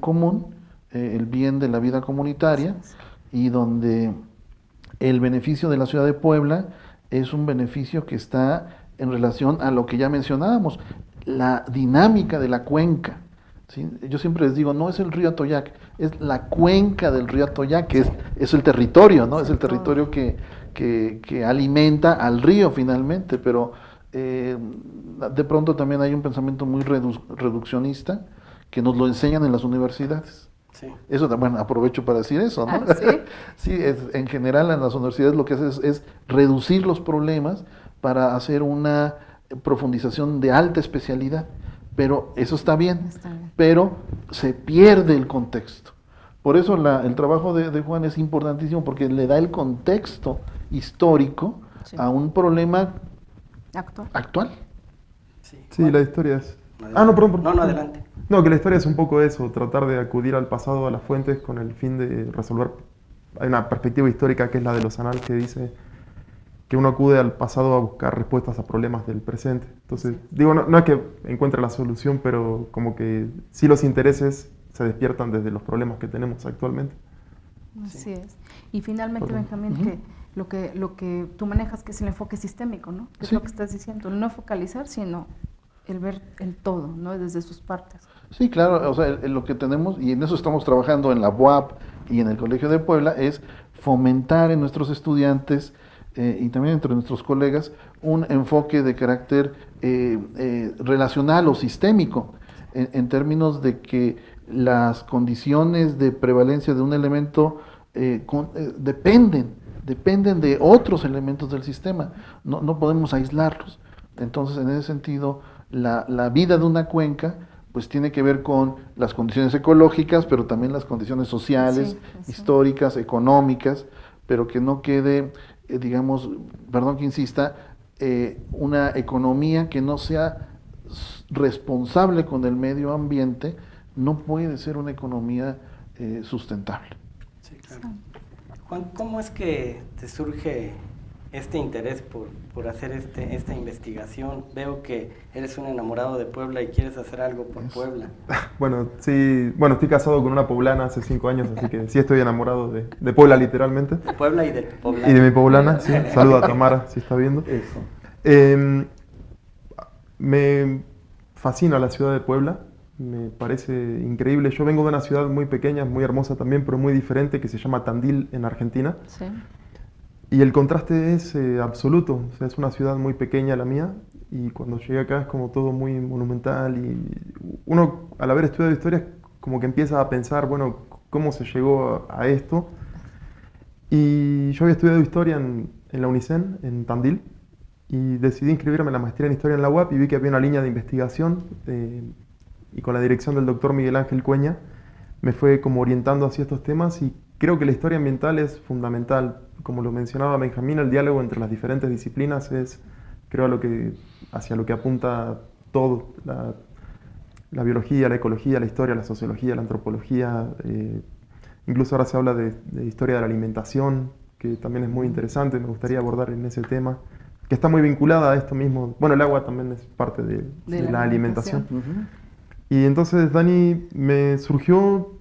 común, el bien de la vida comunitaria, y donde el beneficio de la ciudad de Puebla es un beneficio que está en relación a lo que ya mencionábamos, la dinámica de la cuenca. ¿Sí? Yo siempre les digo, no es el río Atoyac, es la cuenca del río Atoyac, que es el territorio, ¿no? Es el territorio que alimenta al río finalmente, pero de pronto también hay un pensamiento muy reduccionista que nos lo enseñan en las universidades. Sí. Eso también aprovecho para decir eso, ¿no? ¿Sí? Sí, en general en las universidades lo que hace es reducir los problemas para hacer una profundización de alta especialidad, pero eso está bien, pero se pierde el contexto. Por eso el trabajo de Juan es importantísimo, porque le da el contexto histórico a un problema actual. Sí, la historia es... Perdón. No, adelante. No, que la historia es un poco eso, tratar de acudir al pasado, a las fuentes, con el fin de resolver. Hay una perspectiva histórica que es la de los anales, que dice que uno acude al pasado a buscar respuestas a problemas del presente. Entonces, digo, no es que encuentre la solución, pero como que sí los intereses se despiertan desde los problemas que tenemos actualmente. Así es. Y finalmente, Benjamín, que lo que tú manejas, que es el enfoque sistémico, ¿no? Que es lo que estás diciendo, no focalizar, sino el ver el todo, ¿no? Desde sus partes. Sí, claro, o sea, lo que tenemos, y en eso estamos trabajando en la UAP y en el Colegio de Puebla, es fomentar en nuestros estudiantes y también entre nuestros colegas un enfoque de carácter relacional o sistémico, en términos de que las condiciones de prevalencia de un elemento dependen de otros elementos del sistema, no podemos aislarlos. Entonces, en ese sentido, la vida de una cuenca pues tiene que ver con las condiciones ecológicas, pero también las condiciones sociales, históricas, económicas, pero que no quede, digamos, perdón que insista, una economía que no sea responsable con el medio ambiente, no puede ser una economía sustentable. Sí, claro. Juan, ¿cómo es que te surge este interés por hacer esta investigación? Veo que eres un enamorado de Puebla y quieres hacer algo por Puebla. Bueno, sí, estoy casado con una poblana hace 5 años, así que sí estoy enamorado de Puebla, literalmente. De Puebla y de Poblana. Y de mi poblana, sí. Saludo a Tamara, si está viendo. Eso. Me fascina la ciudad de Puebla, me parece increíble. Yo vengo de una ciudad muy pequeña, muy hermosa también, pero muy diferente, que se llama Tandil, en Argentina. Sí. Y el contraste es absoluto, o sea, es una ciudad muy pequeña la mía, y cuando llegué acá es como todo muy monumental, y uno al haber estudiado historia como que empieza a pensar, bueno, ¿cómo se llegó a esto? Y yo había estudiado historia en la UNICEN, en Tandil, y decidí inscribirme en la maestría en historia en la UAP, y vi que había una línea de investigación, y con la dirección del doctor Miguel Ángel Cueña, me fue como orientando hacia estos temas, y creo que la historia ambiental es fundamental. Como lo mencionaba Benjamín, el diálogo entre las diferentes disciplinas es, creo, hacia lo que apunta todo, la biología, la ecología, la historia, la sociología, la antropología, incluso ahora se habla de historia de la alimentación, que también es muy interesante, me gustaría abordar en ese tema, que está muy vinculada a esto mismo. Bueno, el agua también es parte de la alimentación. Y entonces, Dani, me surgió,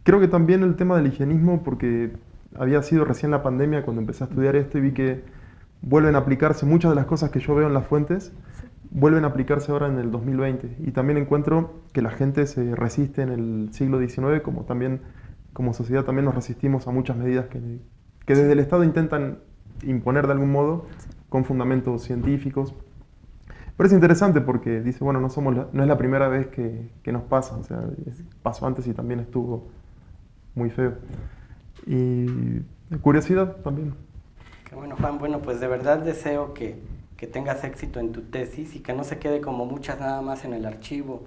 creo que también el tema del higienismo, porque había sido recién la pandemia cuando empecé a estudiar esto y vi que vuelven a aplicarse muchas de las cosas que yo veo en las fuentes, vuelven a aplicarse ahora en el 2020. Y también encuentro que la gente se resiste en el siglo XIX, como también como sociedad también nos resistimos a muchas medidas que desde el Estado intentan imponer de algún modo con fundamentos científicos. Pero es interesante porque dice, bueno, no es la primera vez que nos pasa, o sea, pasó antes y también estuvo muy feo. Y curiosidad también. Qué bueno, Juan. Bueno, pues de verdad deseo que tengas éxito en tu tesis y que no se quede como muchas nada más en el archivo,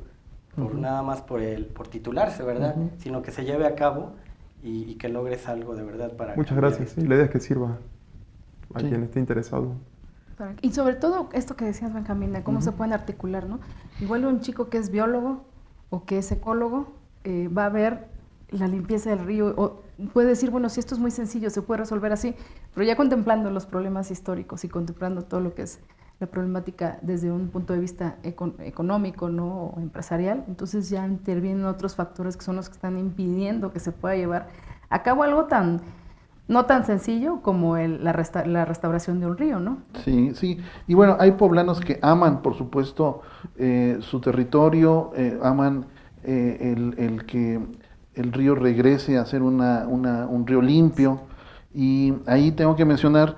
nada más por titularse, ¿verdad? Sino que se lleve a cabo y que logres algo de verdad para... Muchas gracias. Sí, la idea es que sirva a quien esté interesado. Y sobre todo esto que decías, Benjamín, de cómo se pueden articular, ¿no? Igual un chico que es biólogo o que es ecólogo va a ver la limpieza del río, o puede decir, bueno, si esto es muy sencillo, se puede resolver así, pero ya contemplando los problemas históricos y contemplando todo lo que es la problemática desde un punto de vista económico, ¿no? O empresarial, entonces ya intervienen otros factores que son los que están impidiendo que se pueda llevar a cabo algo no tan sencillo como la restauración de un río, ¿no? Sí, sí. Y bueno, hay poblanos que aman, por supuesto, su territorio, aman el que el río regrese a ser un río limpio. Y ahí tengo que mencionar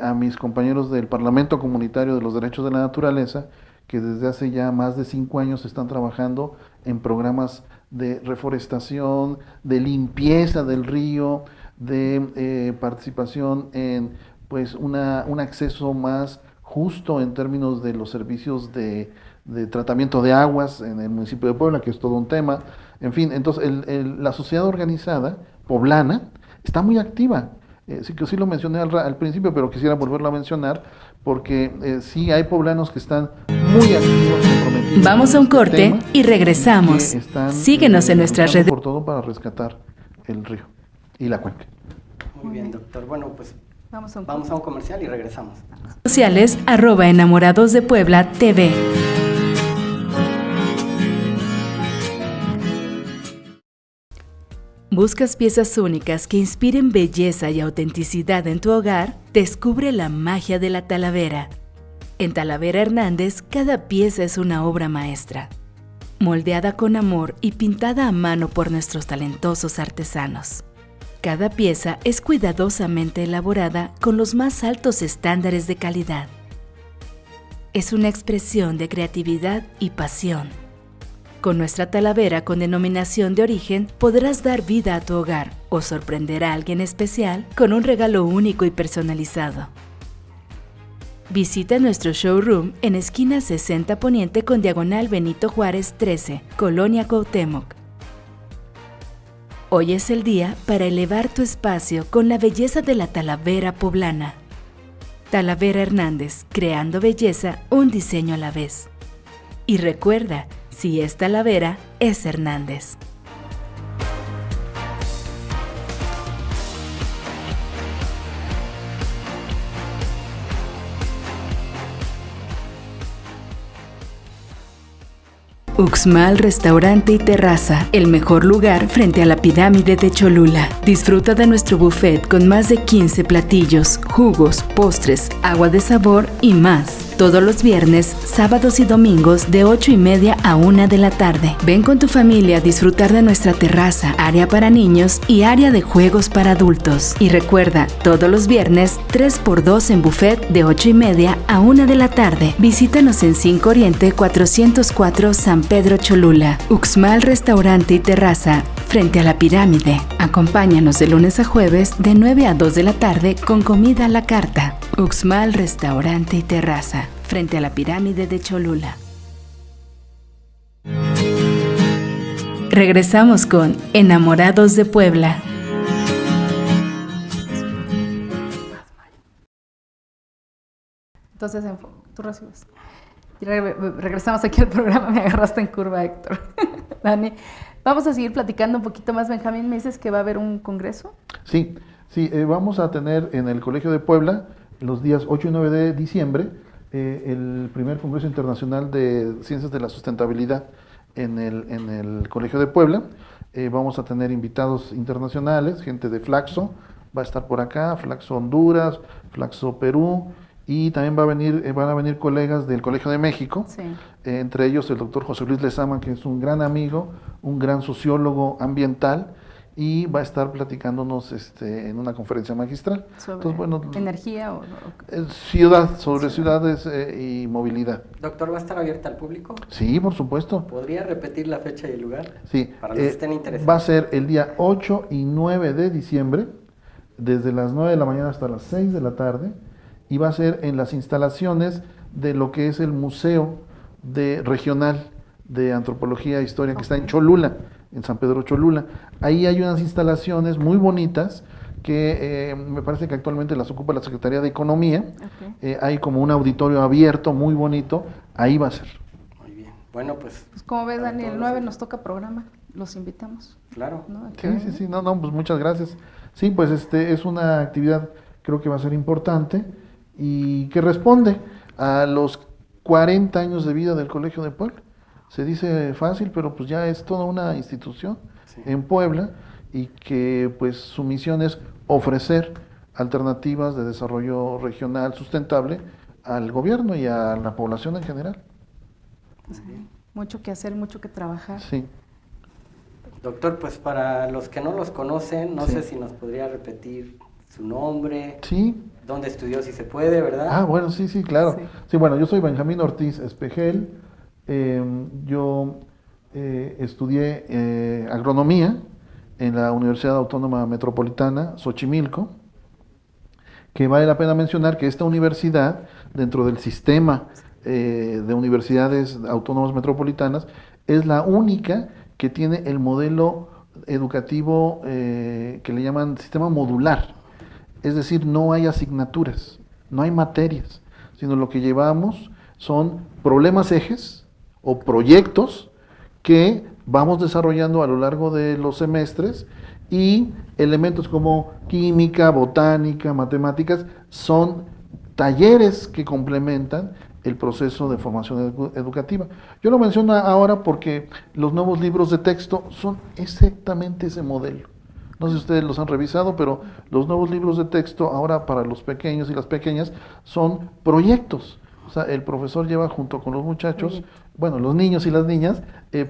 a mis compañeros del Parlamento Comunitario de los Derechos de la Naturaleza, que desde hace ya más de 5 años están trabajando en programas de reforestación, de limpieza del río, de participación en pues un acceso más justo en términos de los servicios de tratamiento de aguas en el municipio de Puebla, que es todo un tema. En fin, entonces la sociedad organizada poblana está muy activa. Sí que sí lo mencioné al principio, pero quisiera volverlo a mencionar porque sí hay poblanos que están muy activos, comprometidos. Vamos a un corte y regresamos. Síguenos en nuestras redes. Por todo para rescatar el río y la cuenca. Muy bien, doctor. Bueno, pues vamos a un comercial y regresamos. Sociales @Enamorados de Puebla TV. ¿Buscas piezas únicas que inspiren belleza y autenticidad en tu hogar? Descubre la magia de la Talavera. En Talavera Hernández, cada pieza es una obra maestra, moldeada con amor y pintada a mano por nuestros talentosos artesanos. Cada pieza es cuidadosamente elaborada con los más altos estándares de calidad. Es una expresión de creatividad y pasión. Con nuestra Talavera con denominación de origen podrás dar vida a tu hogar o sorprender a alguien especial con un regalo único y personalizado. Visita nuestro showroom en esquina 60 Poniente con diagonal Benito Juárez 13, Colonia Cuauhtémoc. Hoy es el día para elevar tu espacio con la belleza de la Talavera poblana. Talavera Hernández, creando belleza, un diseño a la vez. Y recuerda, si es Talavera, es Hernández. Uxmal Restaurante y Terraza, el mejor lugar frente a la pirámide de Cholula. Disfruta de nuestro buffet con más de 15 platillos, jugos, postres, agua de sabor y más. Todos los viernes, sábados y domingos de 8:30 a 1 de la tarde. Ven con tu familia a disfrutar de nuestra terraza, área para niños y área de juegos para adultos. Y recuerda, todos los viernes 3x2 en buffet de 8:30 a 1 de la tarde. Visítanos en 5 Oriente 404 San Pedro Cholula. Uxmal Restaurante y Terraza, frente a la pirámide. Acompáñanos de lunes a jueves de 9 a 2 de la tarde con comida a la carta. Uxmal Restaurante y Terraza, frente a la pirámide de Cholula. Regresamos con Enamorados de Puebla. Entonces, tú recibes. Y regresamos aquí al programa, me agarraste en curva, Héctor. Dani, vamos a seguir platicando un poquito más. Benjamín, ¿me dices que va a haber un congreso? Sí, vamos a tener en el Colegio de Puebla, los días 8 y 9 de diciembre, el primer Congreso Internacional de Ciencias de la Sustentabilidad en el Colegio de Puebla. Vamos a tener invitados internacionales, gente de Flaxo, va a estar por acá, Flaxo Honduras, Flaxo Perú, y también van a venir colegas del Colegio de México, Sí. Entre ellos el doctor José Luis Lezama, que es un gran amigo, un gran sociólogo ambiental, y va a estar platicándonos en una conferencia magistral. Sobre Entonces, bueno, energía sobre ciudades y movilidad. Doctor, ¿va a estar abierta al público? Sí, por supuesto. ¿Podría repetir la fecha y el lugar? Sí, Para los que estén interesados. va a ser el día 8 y 9 de diciembre, desde las 9 de la mañana hasta las 6 de la tarde, y va a ser en las instalaciones de lo que es el Museo Regional de Antropología e Historia, que está en Cholula, en San Pedro Cholula. Ahí hay unas instalaciones muy bonitas que me parece que actualmente las ocupa la Secretaría de Economía. Hay como un auditorio abierto muy bonito, ahí va a ser. Muy bien. Bueno, pues como ves, para Dani, el todos 9 los- nos toca programa, los invitamos. Claro. ¿No? ¿A Sí, que vengan? sí, no, pues muchas gracias. Sí, pues es una actividad, creo que va a ser importante y que responde a los 40 años de vida del Colegio de Puebla. Se dice fácil, pero pues ya es toda una institución Sí. en Puebla y que pues su misión es ofrecer alternativas de desarrollo regional sustentable al gobierno y a la población en general. Mucho que hacer, mucho que trabajar. Sí. Doctor, pues para los que no los conocen, no Sí. sé si nos podría repetir su nombre, Sí. dónde estudió, si se puede, ¿verdad? Ah, bueno, sí, claro. Sí. Sí, bueno, yo soy Benjamín Ortiz Espejel. Yo estudié agronomía en la Universidad Autónoma Metropolitana, Xochimilco, que vale la pena mencionar que esta universidad, dentro del sistema de universidades autónomas metropolitanas, es la única que tiene el modelo educativo que le llaman sistema modular. Es decir, no hay asignaturas, no hay materias, sino lo que llevamos son problemas ejes o proyectos que vamos desarrollando a lo largo de los semestres, y elementos como química, botánica, matemáticas son talleres que complementan el proceso de formación educativa. Yo lo menciono ahora porque los nuevos libros de texto son exactamente ese modelo. No sé si ustedes los han revisado, pero los nuevos libros de texto ahora para los pequeños y las pequeñas son proyectos. O sea, el profesor lleva junto con los muchachos, bueno, los niños y las niñas,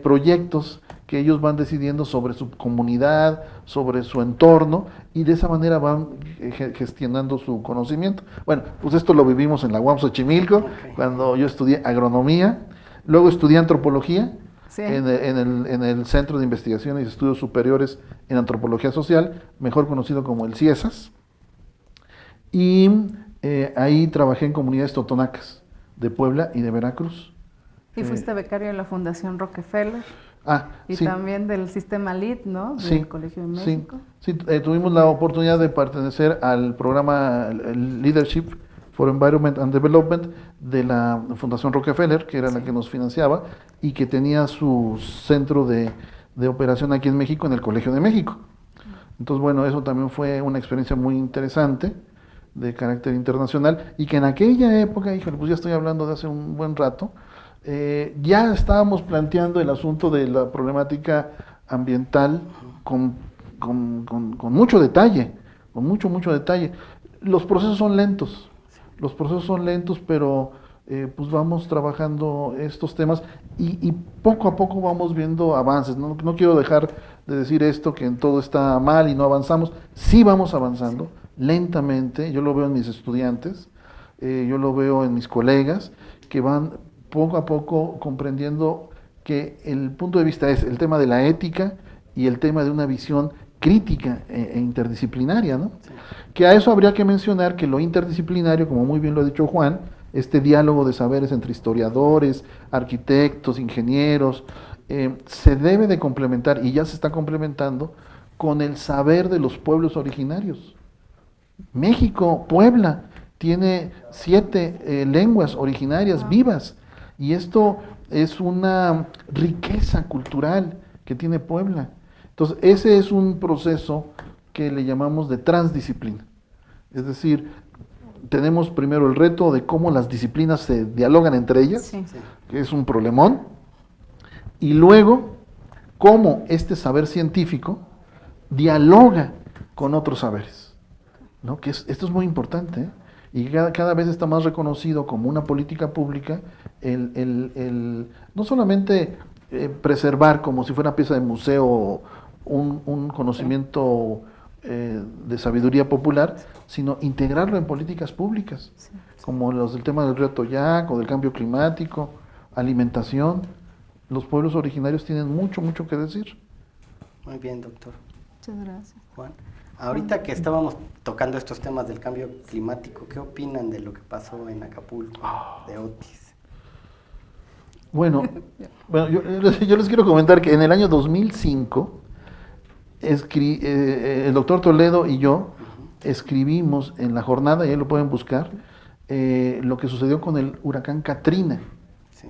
proyectos que ellos van decidiendo sobre su comunidad, sobre su entorno, y de esa manera van gestionando su conocimiento. Bueno, pues esto lo vivimos en la UAM Xochimilco, cuando yo estudié agronomía, luego estudié antropología, Sí. en el Centro de Investigaciones y Estudios Superiores en Antropología Social, mejor conocido como el CIESAS, y ahí trabajé en comunidades totonacas de Puebla y de Veracruz. Y fuiste becario de la Fundación Rockefeller y sí, también del sistema LEAD, ¿no? Del sí, Colegio de sí, México. sí, tuvimos la oportunidad de pertenecer al programa Leadership for Environment and Development de la Fundación Rockefeller, que era la que nos financiaba y que tenía su centro de operación aquí en México, en el Colegio de México. Entonces, bueno, eso también fue una experiencia muy interesante de carácter internacional, y que en aquella época, híjole, pues ya estoy hablando de hace un buen rato, ya estábamos planteando el asunto de la problemática ambiental con mucho detalle, con mucho detalle. Los procesos son lentos, pero pues vamos trabajando estos temas y poco a poco vamos viendo avances. No quiero dejar de decir esto, que en todo está mal y no avanzamos. Sí vamos avanzando, lentamente. Yo lo veo en mis estudiantes, yo lo veo en mis colegas, que van poco a poco comprendiendo que el punto de vista es el tema de la ética y el tema de una visión crítica e interdisciplinaria, ¿no? Sí. Que a eso habría que mencionar que lo interdisciplinario, como muy bien lo ha dicho Juan, este diálogo de saberes entre historiadores, arquitectos, ingenieros, se debe de complementar, y ya se está complementando, con el saber de los pueblos originarios. México, Puebla, tiene 7 lenguas originarias vivas, y esto es una riqueza cultural que tiene Puebla. Entonces, ese es un proceso que le llamamos de transdisciplina. Es decir, tenemos primero el reto de cómo las disciplinas se dialogan entre ellas, que es un problemón, y luego cómo este saber científico dialoga con otros saberes, ¿no? Esto es muy importante, ¿eh? Y cada vez está más reconocido como una política pública no solamente preservar como si fuera pieza de museo un conocimiento de sabiduría popular, sino integrarlo en políticas públicas, como los del tema del río Toyac o del cambio climático, alimentación. Los pueblos originarios tienen mucho que decir. Muy bien, doctor. Muchas gracias. Juan, ahorita que estábamos tocando estos temas del cambio climático, ¿qué opinan de lo que pasó en Acapulco, de Otis? Bueno, yo les quiero comentar que en el año 2005, el doctor Toledo y yo escribimos en La Jornada, y ahí lo pueden buscar, lo que sucedió con el huracán Katrina. Sí.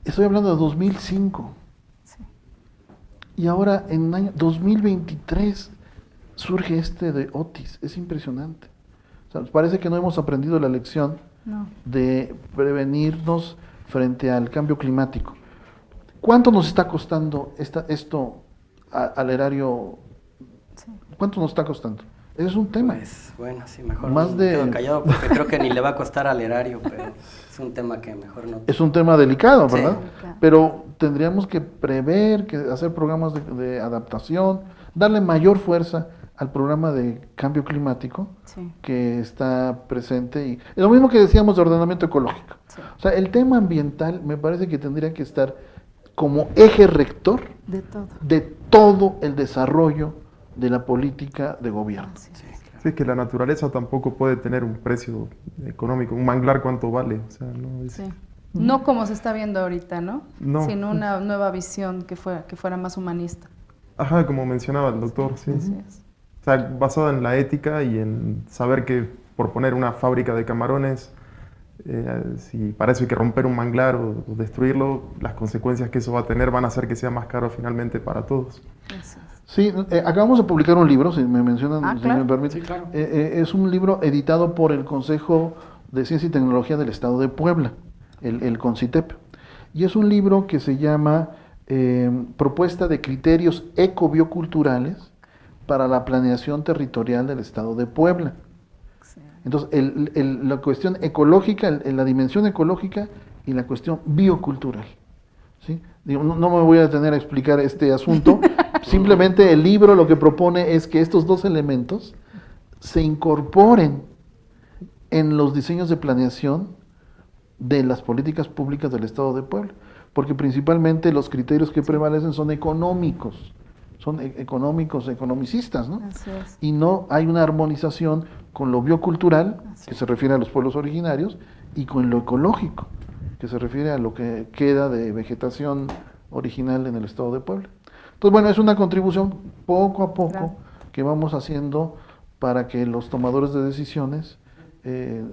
Estoy hablando de 2005. Sí. Y ahora, en el año 2023, surge este de Otis. Es impresionante. O sea, parece que no hemos aprendido la lección de prevenirnos frente al cambio climático. ¿Cuánto nos está costando esto al erario? Sí. ¿Cuánto nos está costando? Ese es un tema. Pues bueno, sí, mejor Más me quedo de- callado porque creo que ni le va a costar al erario, pero es un tema que mejor no. Es un tema delicado, Sí. ¿verdad? Delicado. Pero tendríamos que prever, que hacer programas de adaptación, darle mayor fuerza al programa de cambio climático Sí. que está presente. Y es lo mismo que decíamos de ordenamiento ecológico. Sí. O sea, el tema ambiental me parece que tendría que estar como eje rector De todo. de todo el desarrollo de la política de gobierno. Así es. Sí, claro. Sí, es que la naturaleza tampoco puede tener un precio económico. Un manglar, ¿cuánto vale? O sea, no es- Sí. No como se está viendo ahorita, ¿no? No. Sino una nueva visión que fuera más humanista. Ajá, como mencionaba el doctor, sí. Así es. O sea, basada en la ética y en saber que por poner una fábrica de camarones, si para eso hay que romper un manglar o destruirlo, las consecuencias que eso va a tener van a hacer que sea más caro finalmente para todos. Así es. Sí, acabamos de publicar un libro, si me mencionan, Ah, si claro. me permiten. Sí, claro. Es un libro editado por el Consejo de Ciencia y Tecnología del Estado de Puebla, el CONCITEP. Y es un libro que se llama Propuesta de Criterios Ecobioculturales para la Planeación Territorial del Estado de Puebla. Excelente. Entonces, la cuestión ecológica, la dimensión ecológica y la cuestión biocultural. ¿Sí? Digo, no me voy a detener a explicar este asunto, simplemente el libro lo que propone es que estos dos elementos se incorporen en los diseños de planeación de las políticas públicas del Estado de Puebla, porque principalmente los criterios que prevalecen son económicos, economicistas, ¿no? Así es. Y no hay una armonización con lo biocultural, Así que se refiere a los pueblos originarios, y con lo ecológico, que se refiere a lo que queda de vegetación original en el Estado de Puebla. Entonces, bueno, es una contribución poco a poco Claro. que vamos haciendo para que los tomadores de decisiones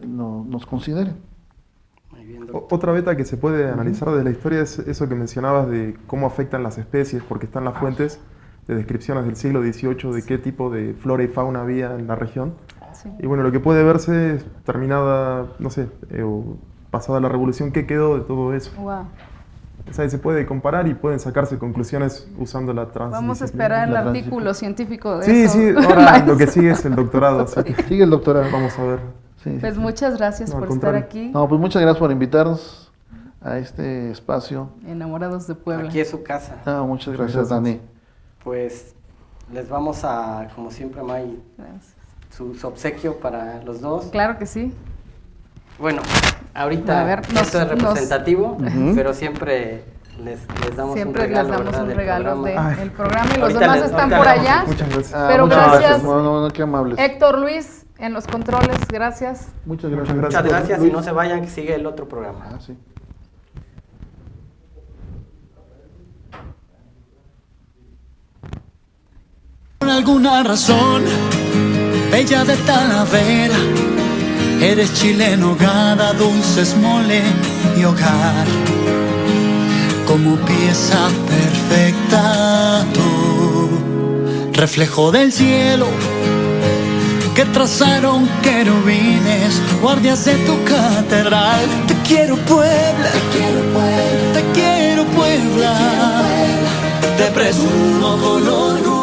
nos consideren. Muy bien, doctor. Otra beta que se puede analizar desde la historia es eso que mencionabas de cómo afectan las especies, porque están las fuentes de descripciones del siglo XVIII de qué tipo de flora y fauna había en la región. Sí. Y bueno, lo que puede verse es terminada, no sé, o pasada la revolución, ¿qué quedó de todo eso? Wow. O sea, se puede comparar y pueden sacarse conclusiones usando la transdisciplina. Vamos a esperar el La artículo científico de Sí, eso. sí, ahora lo que sigue es el doctorado, así que Sigue el doctorado. vamos a ver. Sí, Pues sí. muchas gracias No, al por estar contrario. aquí, No, pues muchas gracias por invitarnos a este espacio. Enamorados de Puebla. Aquí es su casa. Muchas gracias, Gracias. Dani. Pues les vamos a, como siempre, May, Gracias. su obsequio para los dos. Claro que sí. Bueno, ahorita A ver, esto es representativo, Ujú. pero siempre les damos Siempre un regalo, les damos ¿verdad? un del regalo programa. del programa y los Ahorita demás les- están ahorita por les damos allá. Muchas gracias. Pero muchas gracias. No, qué amables. Héctor Luis en los controles, gracias. Muchas Muchas gracias. Muchas gracias y Luis. no se vayan, que sigue el otro programa. Sí. Por alguna razón, bella de Talavera, eres chileno, gada, dulces, mole y hogar. Como pieza perfecta tú, reflejo del cielo que trazaron querubines, guardias de tu catedral. Te quiero Puebla, te quiero Puebla, te quiero Puebla, te presumo con orgullo.